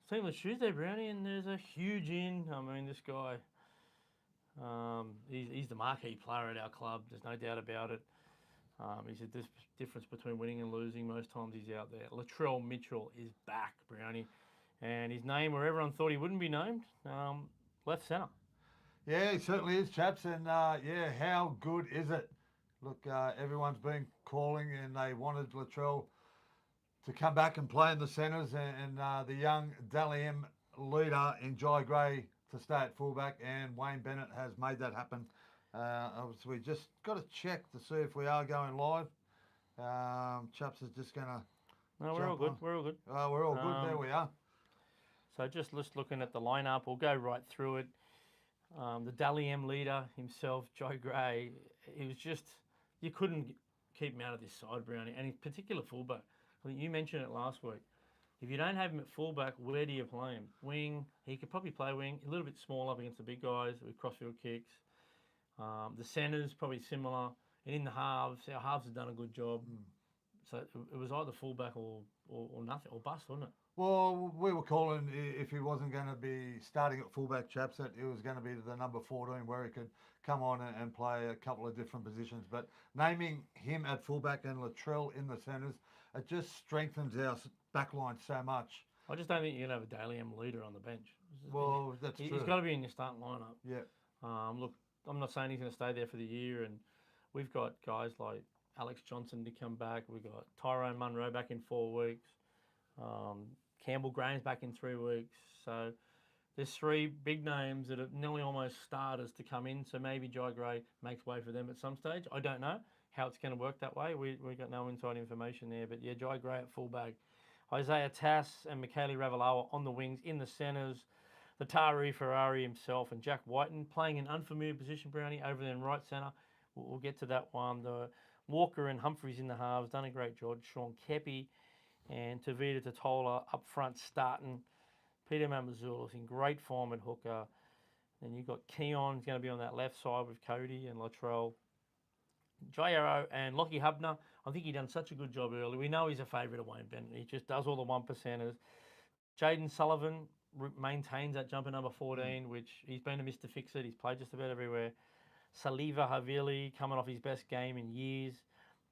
Seamless Tuesday, Brownie, and there's a huge in. I mean, this guy, he's the marquee player at our club. There's no doubt about it. He's a difference between winning and losing. Most times he's out there. Latrell Mitchell is back, Brownie, and his name where everyone thought he wouldn't be named, left centre. Yeah, he certainly is, chaps. And how good is it? Look, everyone's been calling and they wanted Latrell to come back and play in the centres, and the young Dally M leader in Jai Gray to stay at fullback, and Wayne Bennett has made that happen. Obviously, we just got to check to see if we are going live. Chaps is just going to. No, we're all good. We're all good. We're all good. There we are. So just looking at the lineup, we'll go right through it. The Dally M leader himself, Joe Gray, he was just, you couldn't keep him out of this side, Brownie, and in particular fullback. I think you mentioned it last week. If you don't have him at fullback, where do you play him? Wing, he could probably play wing, a little bit small up against the big guys with crossfield kicks. The centres, probably similar. And in the halves, our halves have done a good job. So it was either fullback or nothing, or bust, wasn't it? Well, we were calling if he wasn't going to be starting at fullback, chaps, that it was going to be the number 14 where he could come on and play a couple of different positions. But naming him at fullback and Latrell in the centres, it just strengthens our backline so much. I just don't think you're going to have a Dally M leader on the bench. Well, that's true. He's got to be in your starting lineup. Yeah. Look, I'm not saying he's going to stay there for the year, and we've got guys like Alex Johnson to come back. We've got Tyrone Munro back in 4 weeks. Campbell Graham's back in 3 weeks. So there's 3 big names that are nearly almost starters to come in. So maybe Jai Gray makes way for them at some stage. I don't know how it's going to work that way. We got no inside information there. But yeah, Jai Gray at fullback. Isaiah Tass and Michaeli Ravalawa on the wings, in the centres. The Tari Ferrari himself and Jack Whiten playing an unfamiliar position, Brownie, over there in right centre. We'll get to that one. The Walker and Humphreys in the halves, done a great job. Sean Kepi and Tavita Totola up front starting. Peter Mamazoulis in great form at hooker. Then you've got Keon's going to be on that left side with Cody and Latrell. Jairo and Lockie Hubner, I think he done such a good job early. We know he's a favourite of Wayne Bennett. He just does all the 1%ers. Jaden Sullivan maintains that jumper number 14, which he's been a Mr. Fix-It. He's played just about everywhere. Saliva Havili coming off his best game in years.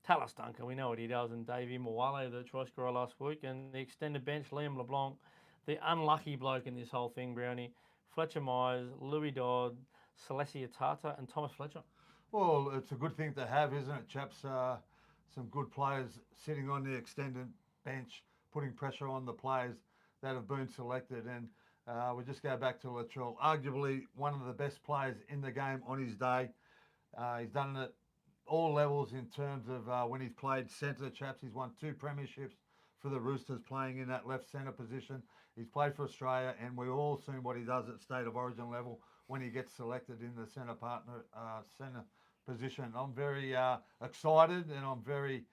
Talis Duncan, we know what he does, and Davey Mwale, the try scorer last week, and the extended bench, Liam LeBlanc, the unlucky bloke in this whole thing, Brownie, Fletcher Myers, Louis Dodd, Celestia Tata, and Thomas Fletcher. Well, it's a good thing to have, isn't it, chaps? Some good players sitting on the extended bench, putting pressure on the players that have been selected. And we just go back to Latrell, arguably one of the best players in the game on his day. He's done it at all levels in terms of when he's played centre, chaps. He's won 2 premierships for the Roosters playing in that left centre position. He's played for Australia, and we've all seen what he does at State of Origin level when he gets selected in the centre position. I'm very excited, and I'm very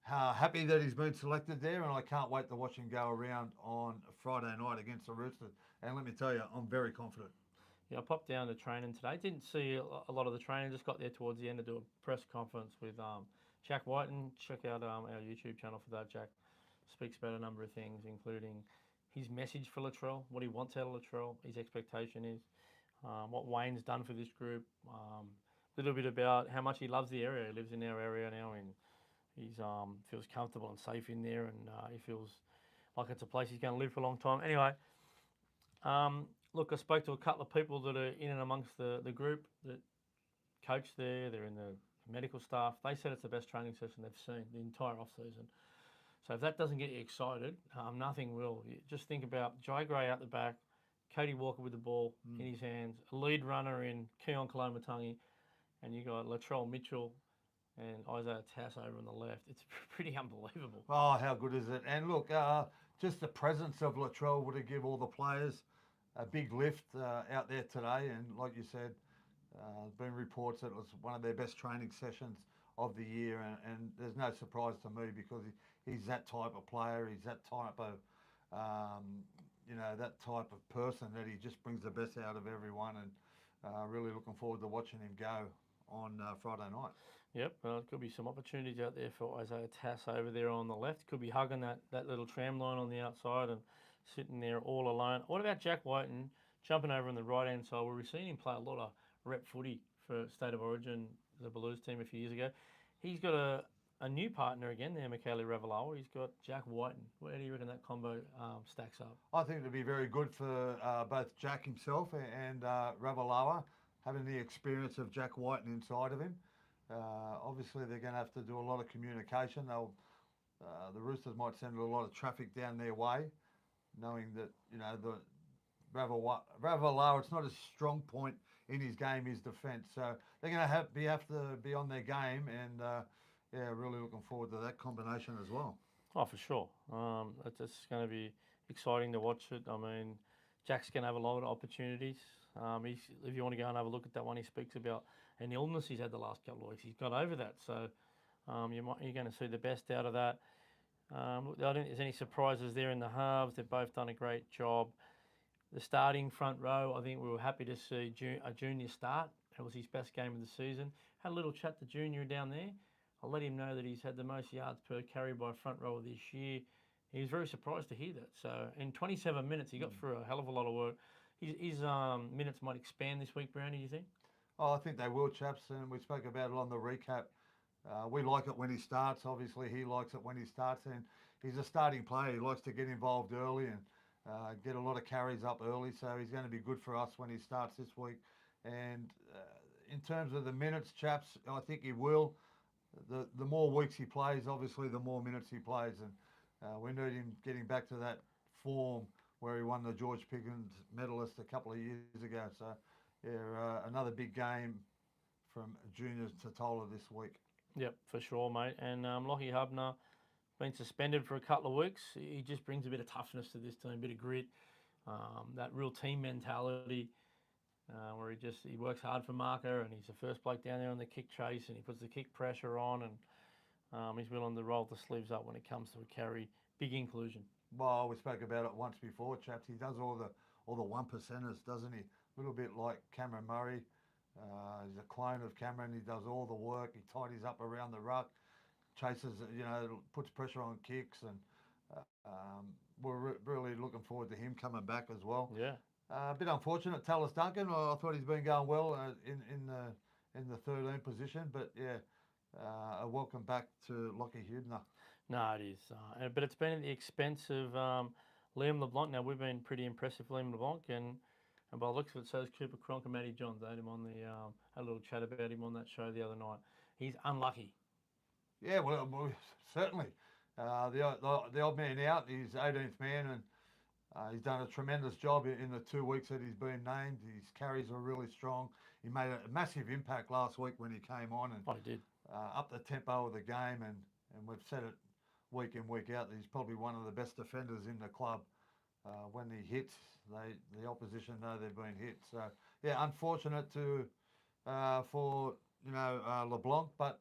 happy that he's been selected there, and I can't wait to watch him go around on Friday night against the Roosters. And let me tell you, I'm very confident. Yeah, I popped down to training today. Didn't see a lot of the training. Just got there towards the end to do a press conference with Jack Whiten. Check out our YouTube channel for that. Jack speaks about a number of things, including his message for Latrell, what he wants out of Latrell, his expectation is, what Wayne's done for this group, a little bit about how much he loves the area. He lives in our area now, and he feels comfortable and safe in there, and he feels like it's a place he's going to live for a long time. Anyway, look, I spoke to a couple of people that are in and amongst the group that coach there. They're in the medical staff. They said it's the best training session they've seen the entire off-season. So if that doesn't get you excited, nothing will. You just think about Jai Gray out the back, Cody Walker with the ball in his hands, a lead runner in Keon Kalomatangi, and you got Latrell Mitchell and Isaiah Tass over on the left. It's pretty unbelievable. Oh, how good is it? And look, just the presence of Latrell would have given all the players a big lift out there today. And like you said, there's been reports that it was one of their best training sessions of the year. And there's no surprise to me because he's that type of player. He's that type of, that type of person that he just brings the best out of everyone. And really looking forward to watching him go on Friday night. Yep, well, could be some opportunities out there for Isaiah Tass over there on the left. Could be hugging that little tram line on the outside and sitting there all alone. What about Jack Whiten jumping over on the right-hand side? Where we've seen him play a lot of rep footy for State of Origin, the Blues team a few years ago. He's got a new partner again there, Michaele Ravalawa. He's got Jack Whiten. Where do you reckon that combo stacks up? I think it'd be very good for both Jack himself and Ravalawa, having the experience of Jack Whiten inside of him. Obviously, they're going to have to do a lot of communication. The Roosters might send a lot of traffic down their way, knowing that the Ravalawa, it's not a strong point in his game, his defence. So they're going to have to be on their game, and really looking forward to that combination as well. Oh, for sure. It's going to be exciting to watch it. I mean, Jack's going to have a lot of opportunities. If you want to go and have a look at that one, he speaks about an illness he's had the last couple of weeks. He's got over that, so you're going to see the best out of that. I don't think there's any surprises there in the halves. They've both done a great job. The starting front row, I think we were happy to see a junior start. It was his best game of the season. Had a little chat to Junior down there. I'll let him know that he's had the most yards per carry by front row this year. He was very surprised to hear that. So in 27 minutes, he got through a hell of a lot of work. His minutes might expand this week, Brownie, do you think? Oh, I think they will, chaps, and we spoke about it on the recap. We like it when he starts. Obviously, he likes it when he starts, and he's a starting player. He likes to get involved early and get a lot of carries up early, so he's going to be good for us when he starts this week. And in terms of the minutes, chaps, I think he will. The more weeks he plays, obviously, the more minutes he plays, and we need him getting back to that form where he won the George Pickens medalist a couple of years ago. So, another big game from Junior Totola this week. Yep, for sure, mate. And Lockie Hubner been suspended for a couple of weeks. He just brings a bit of toughness to this team, a bit of grit, that real team mentality where he works hard for marker, and he's the first bloke down there on the kick chase, and he puts the kick pressure on, and he's willing to roll the sleeves up when it comes to a carry. Big inclusion. Well, we spoke about it once before, chaps. He does all the one percenters, doesn't he? A little bit like Cameron Murray. He's a clone of Cameron. He does all the work. He tidies up around the ruck, chases, puts pressure on kicks, and we're really looking forward to him coming back as well. Yeah. A bit unfortunate, Tallis Duncan. I thought he's been going well in the 13 position, but a welcome back to Lockie Hubner. No, it is. But it's been at the expense of Liam LeBlanc. Now, we've been pretty impressed with Liam LeBlanc, and by the looks of it, so is Cooper Cronk and Matty Johns. I had him on had a little chat about him on that show the other night. He's unlucky. Yeah, well certainly. The odd man out, he's 18th man, and he's done a tremendous job in the 2 weeks that he's been named. His carries are really strong. He made a massive impact last week when he came on and he did. Up the tempo of the game, and we've said it week in, week out, he's probably one of the best defenders in the club. When he hits, the opposition know they've been hit. So, unfortunate for LeBlanc, but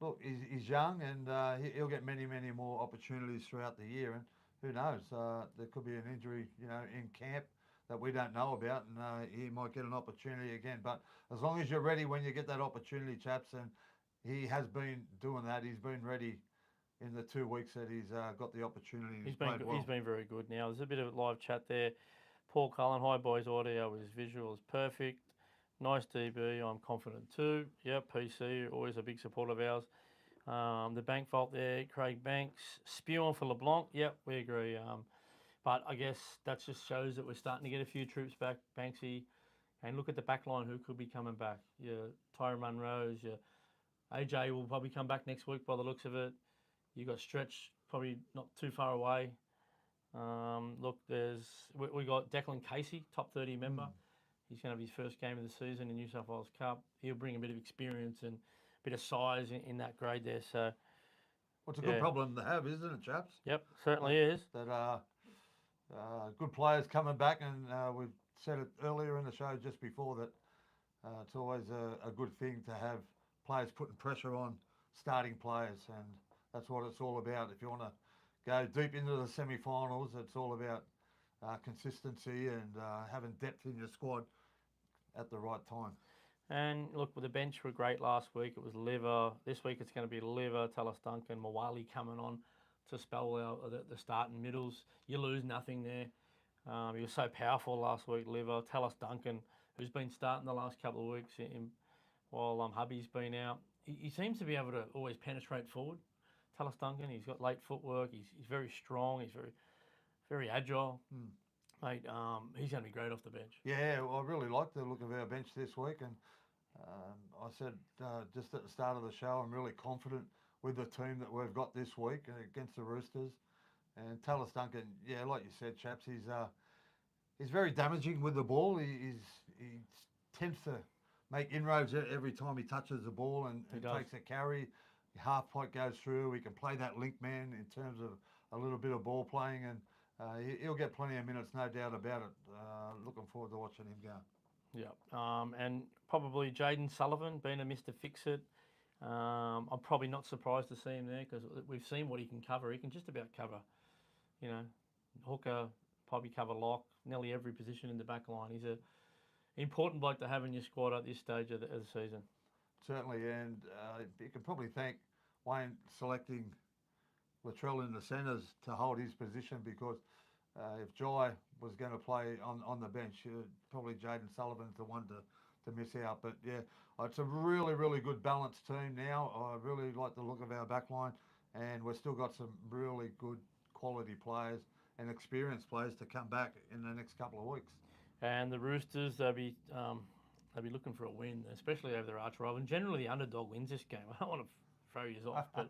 look, he's young, and he'll get many, many more opportunities throughout the year. And who knows? There could be an injury, in camp that we don't know about, and he might get an opportunity again. But as long as you're ready when you get that opportunity, chaps, and he has been doing that. He's been ready in the 2 weeks that he's got the opportunity. He's been very good. Now, there's a bit of live chat there. Paul Cullen, hi boys, audio is visual is perfect. Nice DB, I'm confident too. Yep, PC, always a big support of ours. The bank vault there, Craig Banks, spewing for LeBlanc. Yep, we agree. But I guess that just shows that we're starting to get a few troops back, Banksy. And look at the back line, who could be coming back. Your Tyrone Munro's, your AJ will probably come back next week by the looks of it. You got Stretch, probably not too far away. Look, we got Declan Casey, top 30 member. He's going to have his first game of the season in New South Wales Cup. He'll bring a bit of experience and a bit of size in that grade there. So, it's a good problem to have, isn't it, chaps? Yep, certainly is. That good players coming back, and we've said it earlier in the show just before that it's always a good thing to have players putting pressure on starting players, and that's what it's all about. If you want to go deep into the semi-finals, it's all about consistency and having depth in your squad at the right time. And look, the bench were great last week. It was Liver. This week it's going to be Liver, Tallis Duncan, Mawali coming on to spell out the start and middles. You lose nothing there. He was so powerful last week, Liver. Tallis Duncan, who's been starting the last couple of weeks while Hubby's been out. He seems to be able to always penetrate forward. Tallis Duncan, he's got late footwork. He's very strong. He's very agile. Mate, he's going to be great off the bench. Yeah, well, I really like the look of our bench this week, and I said just at the start of the show, I'm really confident with the team that we've got this week against the Roosters. And Tallis Duncan, yeah, like you said, chaps, he's very damaging with the ball. He tends to make inroads every time he touches the ball and takes a carry. Half point goes through. He can play that link man in terms of a little bit of ball playing, and he'll get plenty of minutes, no doubt about it. Looking forward to watching him go. Yeah, and probably Jaden Sullivan being a Mr. Fix-It. I'm probably not surprised to see him there because we've seen what he can cover. He can just about cover, hooker, probably cover lock, nearly every position in the back line. He's an important bloke to have in your squad at this stage of the season. Certainly, and you can probably thank Wayne selecting Latrell in the centres to hold his position, because if Jai was going to play on the bench, probably Jaden Sullivan's the one to miss out. But yeah, it's a really, really good balanced team now. I really like the look of our back line, and we've still got some really good quality players and experienced players to come back in the next couple of weeks. And the Roosters, they'll be looking for a win, especially over their arch rival. And generally, the underdog wins this game. I don't want to throw you off, but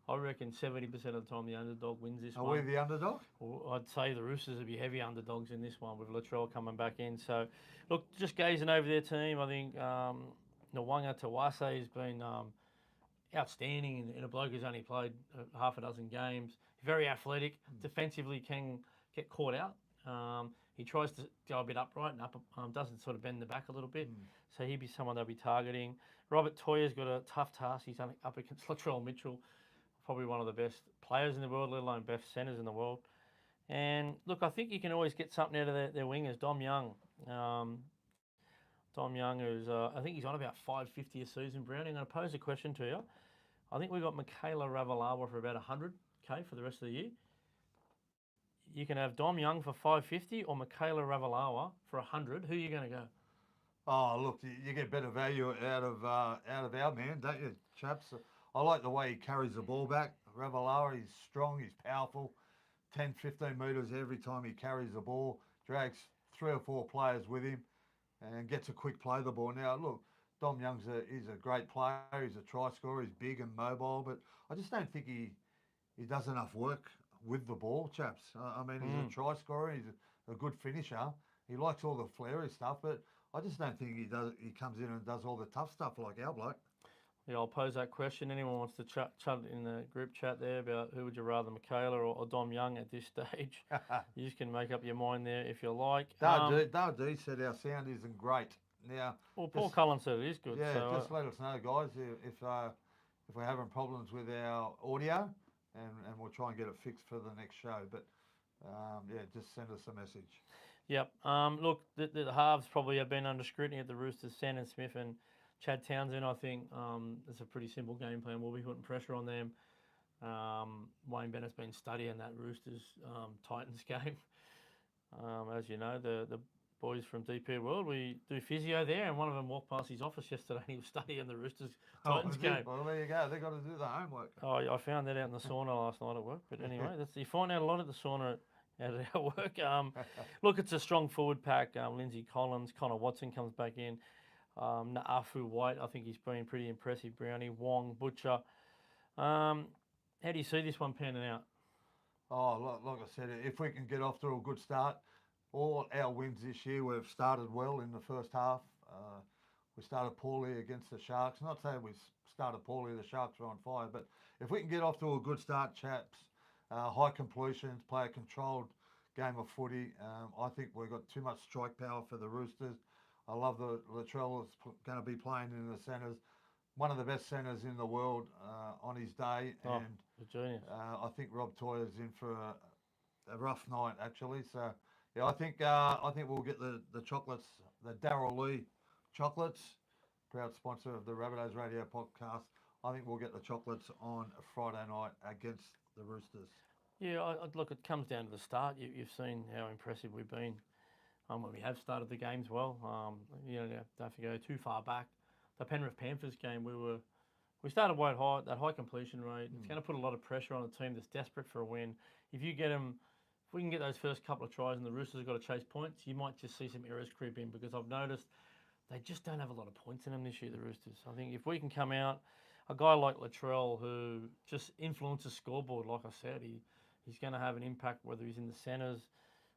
I reckon 70% of the time the underdog wins this one. Are we the underdog? Well, I'd say the Roosters will be heavy underdogs in this one with Latrell coming back in. So, look, just gazing over their team, I think Nwanga Tawase has been outstanding in a bloke who's only played half a dozen games. Very athletic. Defensively can get caught out. He tries to go a bit upright and doesn't sort of bend the back a little bit. So he'd be someone they'll be targeting. Rabbitoh's got a tough task. He's up against Latrell Mitchell, probably one of the best players in the world, let alone best centres in the world. And look, I think you can always get something out of their wingers. Dom Young. Dom Young, who's I think he's on about 550 a season, Brownie. I'm going to pose a question to you. I think we've got Michaela Ravalawa for about 100K for the rest of the year. You can have Dom Young for 550 or Michaela Ravalawa for 100. Who are you going to go? Oh, look, you get better value out of our man, don't you, chaps? I like the way he carries the ball back. Ravalawa, he's strong, he's powerful. 10, 15 metres every time he carries the ball, drags 3 or 4 players with him and gets a quick play of the ball. Now, look, Dom Young's he's a great player. He's a try scorer. He's big and mobile, but I just don't think he does enough work with the ball, chaps. I mean, he's a try scorer. He's a good finisher. He likes all the flary stuff, but I just don't think he comes in and does all the tough stuff like our bloke. Yeah, I'll pose that question. Anyone wants to chat in the group chat there about who would you rather, Michaela or Dom Young at this stage? You just can make up your mind there if you like. Dale D said our sound isn't great. Now, well, Paul Cullen said it is good. Yeah, so, just let us know, guys, if we're having problems with our audio, and we'll try and get it fixed for the next show. But yeah, just send us a message. Yep. Look, the halves probably have been under scrutiny at the Roosters. Sandon Smith and Chad Townsend, I think it's a pretty simple game plan. We'll be putting pressure on them. Wayne Bennett's been studying that Roosters Titans game. As you know, the boys from DP World, we do physio there, and one of them walked past his office yesterday and he was studying the Roosters Titans game. Well, there you go. They've got to do the homework. Oh, I found that out in the sauna last night at work. But anyway, you find out a lot at the sauna out of our work. Look, it's a strong forward pack. Lindsay Collins, Connor Watson comes back in. Na'afu White, I think he's been pretty impressive. Brownie, Wong, Butcher. How do you see this one panning out? Oh, like I said, if we can get off to a good start, all our wins this year, we've started well in the first half. We started poorly against the Sharks. Not saying we started poorly, the Sharks were on fire, but if we can get off to a good start, chaps, high completions, play a controlled game of footy, I think we've got too much strike power for the Roosters. I love the Latrell is going to be playing in the centres. One of the best centres in the world on his day. And I think Rob Toy is in for a rough night, actually. So, yeah, I think we'll get the chocolates, the Darryl Lee chocolates, proud sponsor of the Rabbitohs Radio Podcast. I think we'll get the chocolates on a Friday night against the Roosters. Yeah, look, it comes down to the start. You've seen how impressive we've been when we have started the games well. Don't have to go too far back. The Penrith Panthers game, we started wide high, that high completion rate. It's going to put a lot of pressure on a team that's desperate for a win. If we can get those first couple of tries and the Roosters have got to chase points, you might just see some errors creep in because I've noticed they just don't have a lot of points in them this year, the Roosters. I think if we can come out, a guy like Latrell who just influences scoreboard, like I said, he's going to have an impact whether he's in the centres.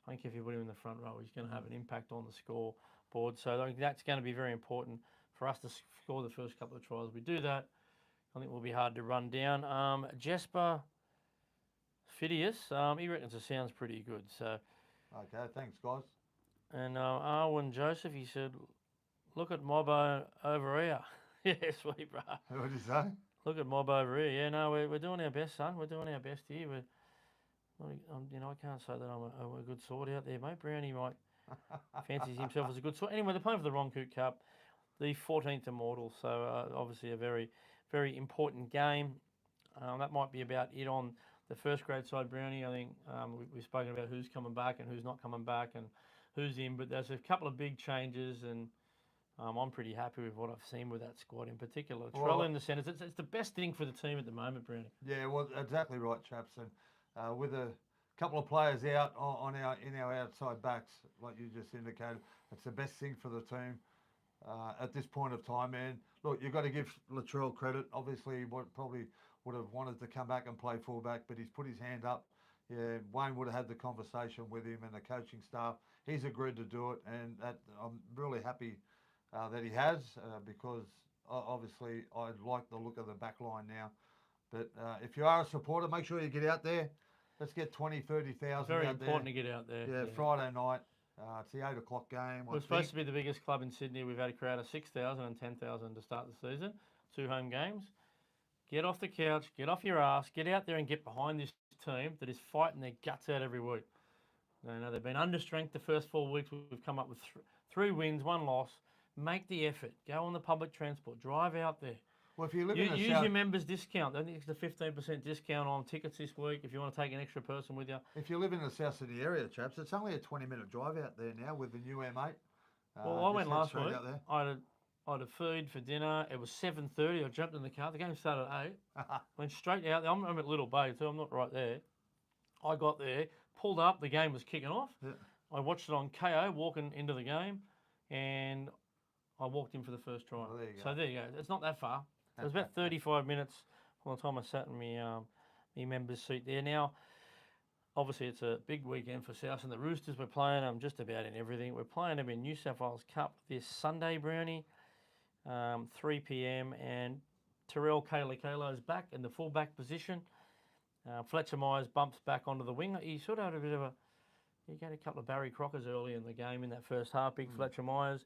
I think if you put him in the front row, he's going to have an impact on the scoreboard. So I think that's going to be very important for us to score the first couple of tries. We do that, I think we'll be hard to run down. Jesper Phidias, he reckons it sounds pretty good. So, okay, thanks, guys. And Arwen Joseph, he said, look at Mobbo over here. Yeah, sweet, bro. What did you say? Look at Mob over here. Yeah, no, we're doing our best, son. We're doing our best here. I can't say that I'm a good sword out there, mate. Brownie might fancies himself as a good sword. Anyway, they're playing for the Roncoot Cup, the 14th Immortal. So obviously a very, very important game. That might be about it on the first grade side, Brownie. I think we've spoken about who's coming back and who's not coming back and who's in. But there's a couple of big changes and I'm pretty happy with what I've seen with that squad in particular. Trell in the centres, it's the best thing for the team at the moment, Brownie. Yeah, well, exactly right, chaps. And with a couple of players out in our outside backs, like you just indicated, it's the best thing for the team at this point of time. And look, you've got to give Latrell credit. Obviously, probably would have wanted to come back and play fullback, but he's put his hand up. Yeah, Wayne would have had the conversation with him and the coaching staff. He's agreed to do it, and I'm really happy that he has because obviously I like the look of the back line now. But if you are a supporter, make sure you get out there. Let's get 20, 30,000 Very out important there. to get out there. Yeah, Friday night. It's the 8 o'clock game. We're supposed to be the biggest club in Sydney. We've had a crowd of 6,000 and 10,000 to start the season. 2 home games. Get off the couch, get off your ass, get out there and get behind this team that is fighting their guts out every week. They've been under strength the first 4 weeks. We've come up with 3 wins, 1 loss. Make the effort. Go on the public transport. Drive out there. Well, if you live in the use south, your members' discount. I think it's the 15% discount on tickets this week if you want to take an extra person with you. If you live in the South Sydney area, chaps, it's only a 20-minute drive out there now with the new M8. Well, I went last week. I had a feed for dinner. It was 7:30. I jumped in the car. The game started at 8. Went straight out there. I'm at Little Bay, so I'm not right there. I got there, pulled up. The game was kicking off. Yeah. I watched it on KO walking into the game, and I walked in for the first try. Well, so there you go. It's not that far. It was about 35 minutes from the time I sat in my member's seat there. Now, obviously, it's a big weekend for South and the Roosters. We're playing them just about in everything. We're playing them in New South Wales Cup this Sunday, Brownie, 3 p.m. And Terrell Kayla is back in the full-back position. Fletcher Myers bumps back onto the wing. He sort of had a bit of he got a couple of Barry Crockers early in the game in that first half. Big Fletcher Myers.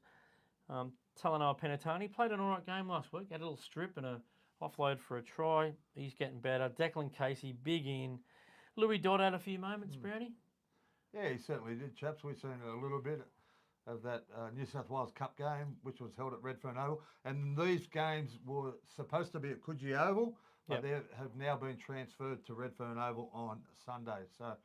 Talanoa Penatoni played an all right game last week. Had a little strip and a offload for a try. He's getting better. Declan Casey, big in. Louis Dodd had a few moments, Brownie. Yeah, he certainly did, chaps. We've seen a little bit of that New South Wales Cup game, which was held at Redfern Oval. And these games were supposed to be at Coogee Oval, but they have now been transferred to Redfern Oval on Sunday. So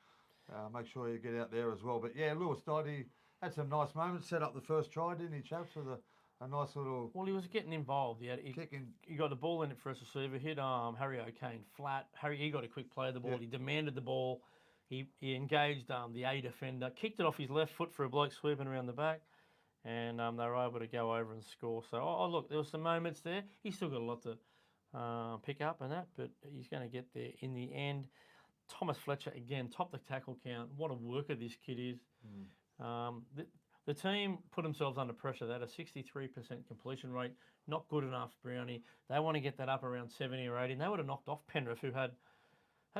make sure you get out there as well. But yeah, Lewis Dodd, he had some nice moments. Set up the first try, didn't he, chaps, with a nice little... Well, he was getting involved. He got the ball in it for a receiver, hit Harry O'Kane flat. He got a quick play of the ball. Yep. He demanded the ball. He engaged the A defender, kicked it off his left foot for a bloke sweeping around the back, and they were able to go over and score. So, look, there were some moments there. He's still got a lot to pick up and that, but he's going to get there in the end. Thomas Fletcher, again, top the tackle count. What a worker this kid is. The team put themselves under pressure. They had a 63% completion rate. Not good enough, Brownie. They want to get that up around 70 or 80. And they would have knocked off Penrith, who had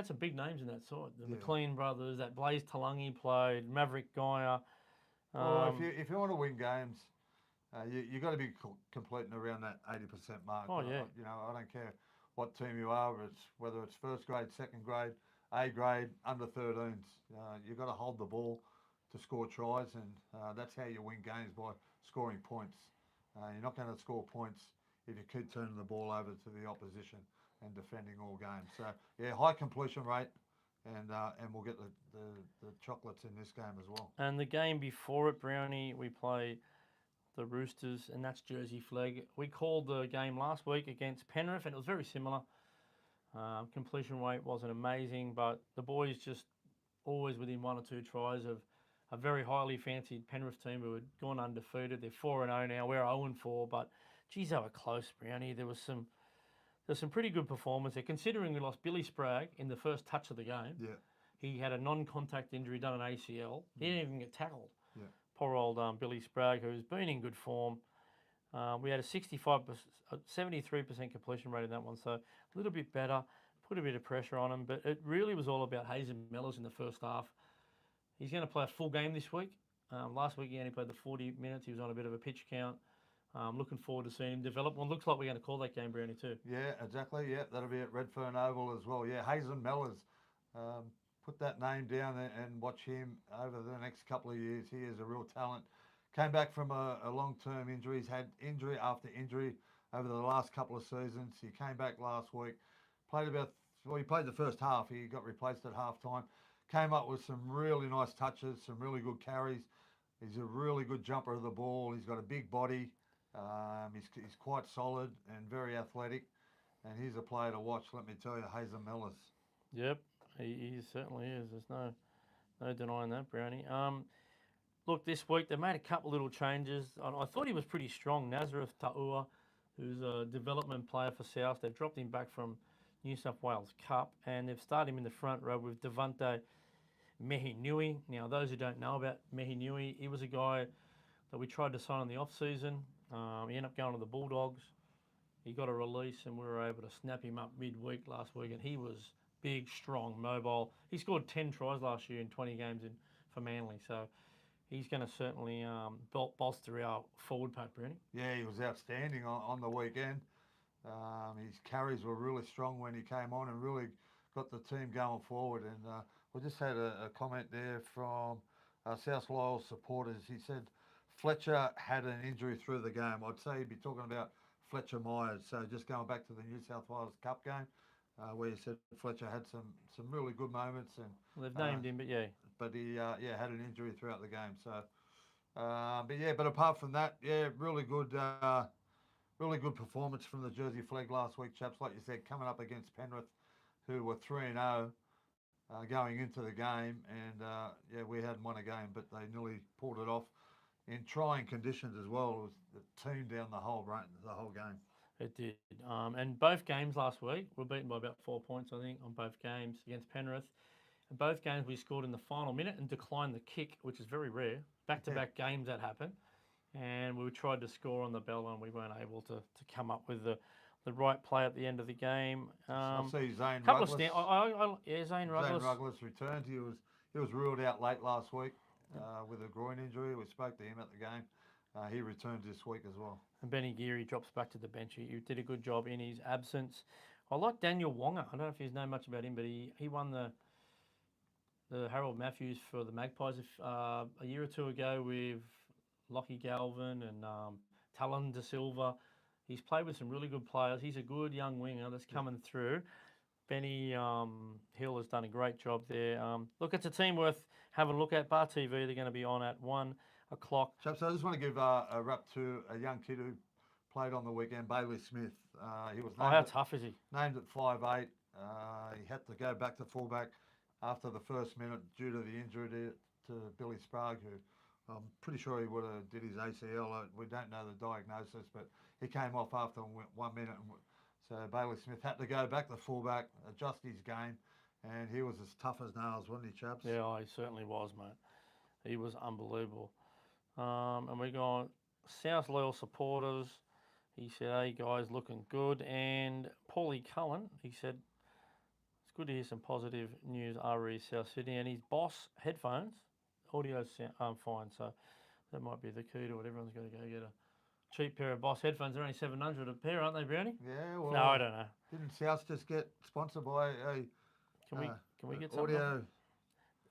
some big names in that side. The McLean brothers, that Blaze Talangi played, Maverick Geyer. Well, if you want to win games, you got to be completing around that 80% mark. Oh, yeah. I don't care what team you are, whether it's first grade, second grade, A grade, under 13s. You've got to hold the ball to score tries, and that's how you win games, by scoring points. You're not going to score points if you keep turning the ball over to the opposition. and defending all games. So, yeah, high completion rate, and we'll get the chocolates in this game as well. And the game before it, Brownie, we play the Roosters, and that's Jersey Flag. We called the game last week against Penrith, and it was very similar. Completion rate wasn't amazing, but the boys just always within 1 or 2 tries of a very highly fancied Penrith team who had gone undefeated. They're 4-0 now. We're 0-4, but geez, they were close, Brownie. There's some pretty good performance there, considering we lost Billy Spragg in the first touch of the game. Yeah. He had a non-contact injury, done an ACL. He didn't even get tackled. Yeah. Poor old Billy Spragg, who's been in good form. We had a 73% completion rate in that one, so a little bit better. Put a bit of pressure on him, but it really was all about Hazen Mellors in the first half. He's going to play a full game this week. Last week he only played the 40 minutes. He was on a bit of a pitch count. Looking forward to seeing him develop. Well, looks like we're going to call that game, Brownie, too. Yeah, exactly. Yeah, that'll be at Redfern Oval as well. Yeah, Hazen Mellors. Put that name down and watch him over the next couple of years. He is a real talent. Came back from a long-term injury. He's had injury after injury over the last couple of seasons. He came back last week. He played the first half. He got replaced at half-time. Came up with some really nice touches, some really good carries. He's a really good jumper of the ball. He's got a big body. He's quite solid and very athletic. And he's a player to watch, let me tell you, Hazen Mellors. Yep, he certainly is. There's no denying that, Brownie. Look, this week they made a couple little changes. I thought he was pretty strong. Nazareth Ta'ua, who's a development player for South, they've dropped him back from New South Wales Cup, and they've started him in the front row with Devante Mehinui. Now, those who don't know about Mehinui, he was a guy that we tried to sign in the off-season. He ended up going to the Bulldogs. He got a release, and we were able to snap him up midweek last week, and he was big, strong, mobile. He scored 10 tries last year in 20 games for Manly, so he's going to certainly bolster our forward pack, Brownie. Yeah, he was outstanding on the weekend. His carries were really strong when he came on and really got the team going forward. And we just had a comment there from South Lyell supporters. He said Fletcher had an injury through the game. I'd say he'd be talking about Fletcher Myers. So just going back to the New South Wales Cup game, where you said Fletcher had some really good moments. And well, they've named him, but yeah. But he had an injury throughout the game. So, but apart from that, really good performance from the Jersey Flag last week, chaps. Like you said, coming up against Penrith, who were 3-0 going into the game, and we hadn't won a game, but they nearly pulled it off in trying conditions as well. It was the team down the whole game. It did. And both games last week were beaten by about 4 points, I think, on both games against Penrith. In both games, we scored in the final minute and declined the kick, which is very rare. Back-to-back games that happen. And we tried to score on the bell, and we weren't able to come up with the right play at the end of the game. I see Zane Ruggles. Zane Ruggles returned. He was ruled out late last week with a groin injury. We spoke to him at the game. He returned this week as well. And Benny Geary drops back to the bench. He did a good job in his absence. I like Daniel Wonga. I don't know if you know much about him, but he won the Harold Matthews for the Magpies a year or two ago with Lockie Galvin and Talon De Silva. He's played with some really good players. He's a good young winger that's coming through. Benny Hill has done a great job there. Look, it's a team worth having a look at. Bar TV, they're going to be on at 1 o'clock. Chaps, I just want to give a rap to a young kid who played on the weekend, Bailey Smith. He was how tough is he? Named at 5'8". He had to go back to fullback after the first minute due to the injury to Billy Spragg, who I'm pretty sure he would have did his ACL. We don't know the diagnosis, but he came off after 1 minute. So Bailey Smith had to go back to fullback, adjust his game, and he was as tough as nails, wasn't he, chaps? Yeah, he certainly was, mate. He was unbelievable. And we got South Loyal supporters. He said, hey, guys, looking good. And Paulie Cullen, he said, it's good to hear some positive news, RE South Sydney. And his Boss headphones, audio's fine. So that might be the key to it. Everyone's got to go get a cheap pair of Boss headphones. They're only $700 a pair, aren't they, Brownie? Yeah, well. No, I don't know. Didn't South just get sponsored by a Can we get something?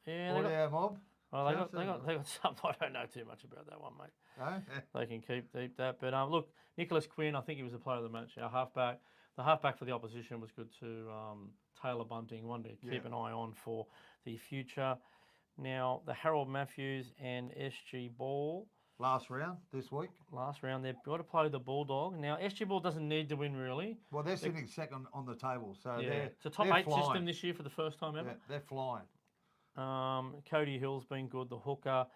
Audio mob? Oh, they got something. I don't know too much about that one, mate. No? They can keep that. But look, Nicholas Quinn, I think he was the player of the match, our halfback. the halfback for the opposition was good too. Taylor Bunting, one to keep an eye on for the future. Now, the Harold Matthews and SG Ball. Last round this week. Last round, they've got to play the Bulldog. Now, SG Ball doesn't need to win, really. Well, they're sitting second on the table, so it's a top 8 flying. system this year for the first time ever. Yeah, they're flying. Cody Hill's been good, the hooker.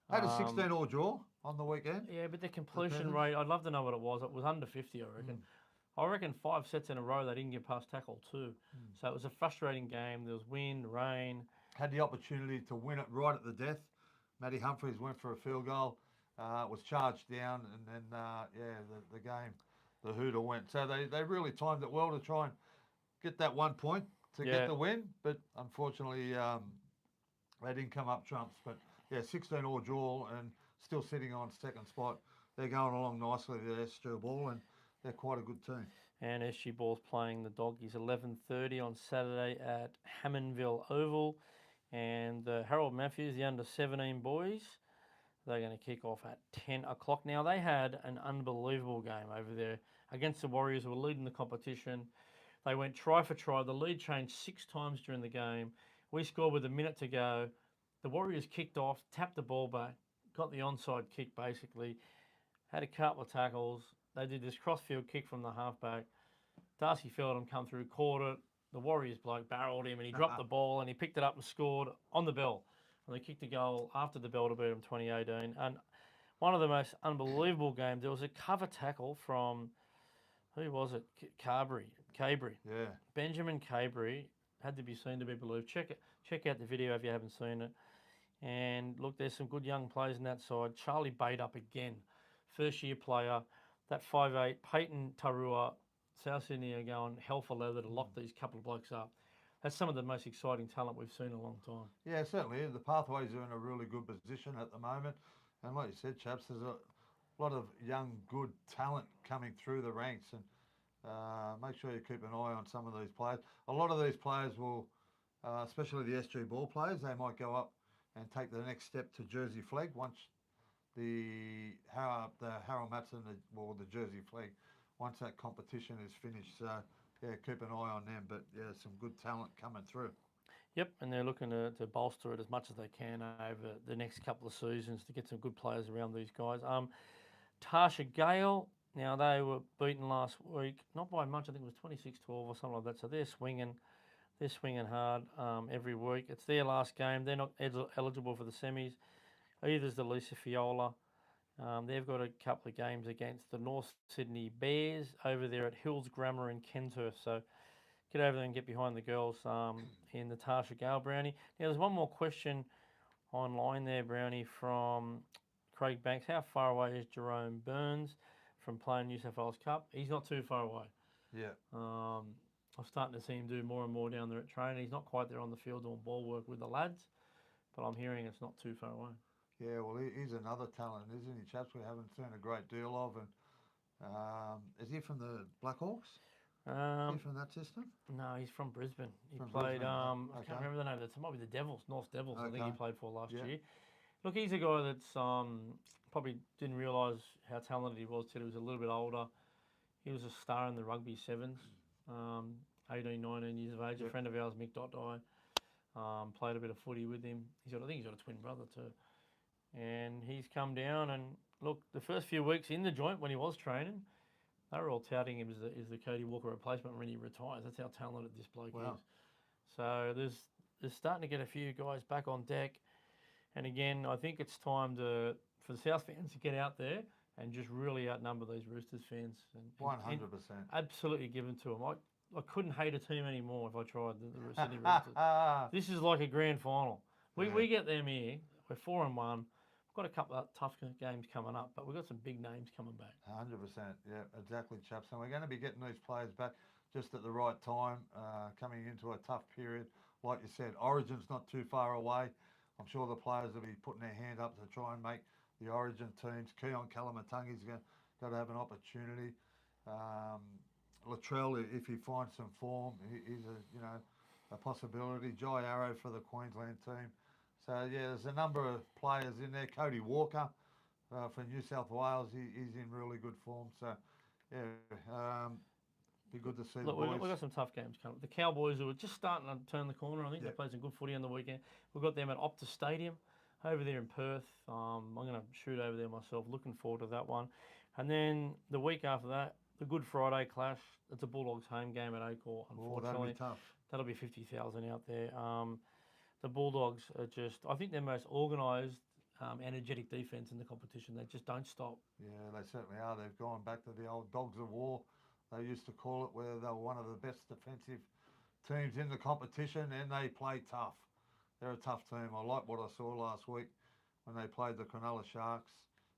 Had a 16-all draw on the weekend. Yeah, but the completion rate, I'd love to know what it was. It was under 50, I reckon. I reckon 5 sets in a row, they didn't get past tackle 2. So it was a frustrating game. There was wind, rain. Had the opportunity to win it right at the death. Matty Humphries went for a field goal. Was charged down, and then the game, the hooter went. So they really timed it well to try and get that 1 point to get the win, but unfortunately they didn't come up trumps. But 16-all draw and still sitting on second spot. They're going along nicely, the SG Ball, and they're quite a good team. And SG Ball's playing the Doggies 11:30 on Saturday at Hammondville Oval, and Harold Matthews, the under-17 boys. They're going to kick off at 10 o'clock. Now, they had an unbelievable game over there against the Warriors, who were leading the competition. They went try for try. The lead changed 6 times during the game. We scored with a minute to go. The Warriors kicked off, tapped the ball back, got the onside kick basically, had a couple of tackles. They did this cross-field kick from the halfback. Darcy Feltham come through, caught it. The Warriors bloke barreled him, and he dropped the ball, and he picked it up and scored on the bell. And they kicked a goal after the bell to beat them 2018. And one of the most unbelievable games, there was a cover tackle from, who was it? Cabrey. Yeah. Benjamin Cabrey had to be seen to be believed. Check out the video if you haven't seen it. And look, there's some good young players on that side. Charlie Bate up again. First-year player. That 5'8", Peyton Tarua, South Sydney are going hell for leather to lock these couple of blokes up. That's some of the most exciting talent we've seen in a long time. Yeah, certainly. The pathways are in a really good position at the moment. And like you said, chaps, there's a lot of young, good talent coming through the ranks. And make sure you keep an eye on some of these players. A lot of these players will, especially the SG Ball players, they might go up and take the next step to Jersey Flag once the Harold Matson, the Jersey Flag, once that competition is finished. So, keep an eye on them, but some good talent coming through. Yep, and they're looking to bolster it as much as they can over the next couple of seasons to get some good players around these guys. Tarsha Gale, now they were beaten last week, not by much, I think it was 26-12 or something like that, so they're swinging hard every week. It's their last game. They're not eligible for the semis. Either's the Lisa Fiola. They've got a couple of games against the North Sydney Bears over there at Hills Grammar in Kenturf. So get over there and get behind the girls in the Tarsha Gale, Brownie. Now, there's one more question online there, Brownie, from Craig Banks. How far away is Jerome Burns from playing New South Wales Cup? He's not too far away. Yeah. I'm starting to see him do more and more down there at training. He's not quite there on the field doing ball work with the lads, but I'm hearing it's not too far away. Yeah, well, he's another talent, isn't he, chaps? We haven't seen a great deal of. And is he from the Blackhawks? Is he from that system? No, he's from Brisbane. He from played, Brisbane. I can't remember the name. It might be the Devils, North Devils, I think he played for last year. Look, he's a guy that's probably didn't realise how talented he was till he was a little bit older. He was a star in the rugby sevens, 18, 19 years of age. A friend of ours, Mick Dotdye, played a bit of footy with him. I think he's got a twin brother too. And he's come down and, look, the first few weeks in the joint when he was training, they were all touting him as the Cody Walker replacement when he retires. That's how talented this bloke is. So there's starting to get a few guys back on deck. And again, I think it's time for the South fans to get out there and just really outnumber these Roosters fans. And 100%. Absolutely give them to them. I couldn't hate a team anymore if I tried the Sydney Roosters. This is like a grand final. We get them here. We're 4-1. We've got a couple of tough games coming up, but we've got some big names coming back. 100%, yeah, exactly, chaps. And we're going to be getting these players back just at the right time, coming into a tough period. Like you said, Origin's not too far away. I'm sure the players will be putting their hand up to try and make the Origin teams. Keon Kalamatangi's got to have an opportunity. Latrell, if he finds some form, he's a possibility. Jai Arrow for the Queensland team. So, there's a number of players in there. Cody Walker for New South Wales, he's in really good form. So, Be good to see Look, the boys. we've got some tough games coming up. The Cowboys who are just starting to turn the corner. I think they played some good footy on the weekend. We've got them at Optus Stadium over there in Perth. I'm going to shoot over there myself. Looking forward to that one. And then the week after that, the Good Friday clash. It's a Bulldogs home game at Acor, unfortunately. That'll be tough. That'll be 50,000 out there. The Bulldogs are just, I think they're most organised, energetic defence in the competition. They just don't stop. Yeah, they certainly are. They've gone back to the old Dogs of War, they used to call it, where they were one of the best defensive teams in the competition, and they play tough. They're a tough team. I like what I saw last week when they played the Cronulla Sharks.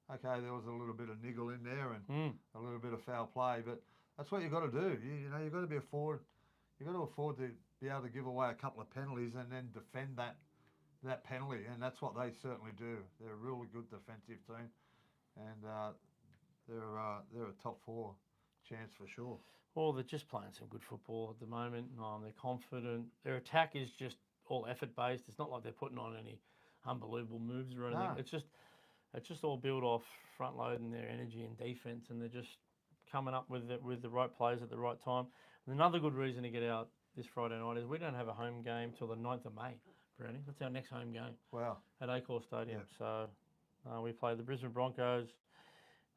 Okay, there was a little bit of niggle in there and a little bit of foul play, but that's what you've got to do. You know, you've got to be afford. You've got to afford to be able to give away a couple of penalties and then defend that penalty, and that's what they certainly do. They're a really good defensive team, and they're a top 4 chance for sure. Well, they're just playing some good football at the moment. They're confident. Their attack is just all effort based. It's not like they're putting on any unbelievable moves or anything. No. It's just all built off front loading their energy and defence, and they're just coming up with the right players at the right time. And another good reason to get out this Friday night is we don't have a home game till the 9th of May, Brownie. That's our next home game. Wow. At Acor Stadium. Yeah. So we play the Brisbane Broncos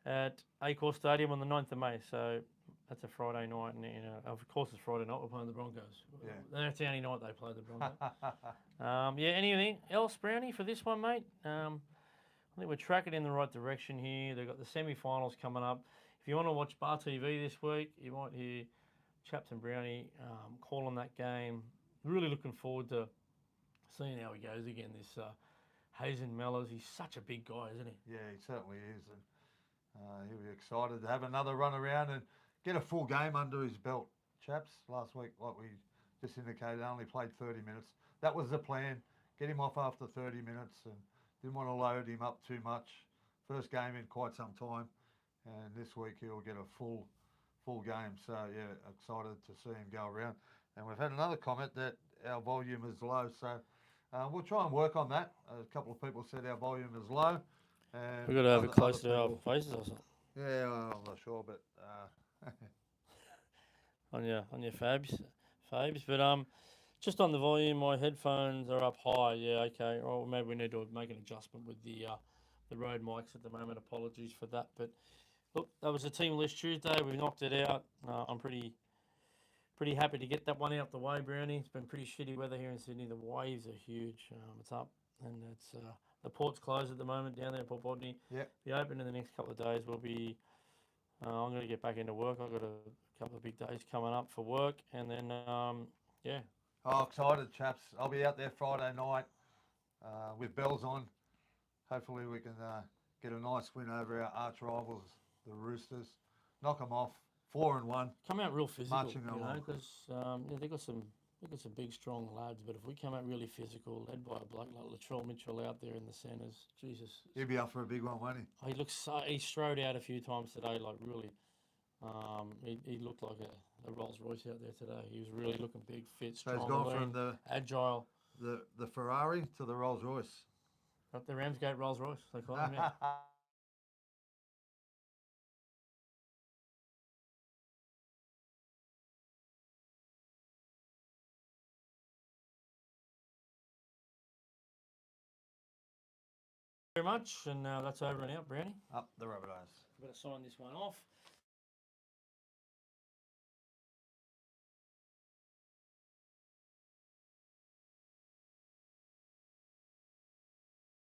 at Acor Stadium on the 9th of May. So that's a Friday night, and of course it's Friday night. We're playing the Broncos. Yeah. That's the only night they play the Broncos. Anything else, Brownie, for this one, mate? I think we're tracking in the right direction here. They've got the semi-finals coming up. If you want to watch Bar TV this week, you might hear Chaps and Brownie calling that game. Really looking forward to seeing how he goes again. This Hazen Mellors, he's such a big guy, isn't he? Yeah, he certainly is, and he'll be excited to have another run around and get a full game under his belt. Chaps, last week, like we just indicated, only played 30 minutes. That was the plan. Get him off after 30 minutes, and didn't want to load him up too much. First game in quite some time, and this week he'll get a full game. So yeah, excited to see him go around. And we've had another comment that our volume is low, so we'll try and work on that. A couple of people said our volume is low. And We've got to have it close to our faces or something. Yeah, I'm not sure, but on your Fabs, but just on the volume, my headphones are up high. Yeah, okay. Or maybe we need to make an adjustment with the Rode mics at the moment. Apologies for that. But look, that was a team list Tuesday. We knocked it out. I'm pretty happy to get that one out the way, Brownie. It's been pretty shitty weather here in Sydney. The waves are huge. It's up, and it's the port's closed at the moment down there at Port Botany. Yeah. Be open in the next couple of days. We'll be. I'm going to get back into work. I've got a couple of big days coming up for work, and then yeah. Oh, excited, chaps. I'll be out there Friday night with bells on. Hopefully we can get a nice win over our arch rivals, the Roosters. Knock them off, 4-1. Come out real physical, Marching along. because they've got some big, strong lads. But if we come out really physical, led by a bloke like Latrell Mitchell out there in the centres, Jesus. He'll be up for a big one, won't he? He strode out a few times today, like really. He looked like a Rolls Royce out there today. He was really looking big, fit, So strong, he's gone lean, from the agile. the Ferrari to the Rolls Royce. Up the Ramsgate Rolls Royce, they call him. Yeah. Very much, and that's over and out, Brownie. Up the Rabbitohs. Better sign this one off.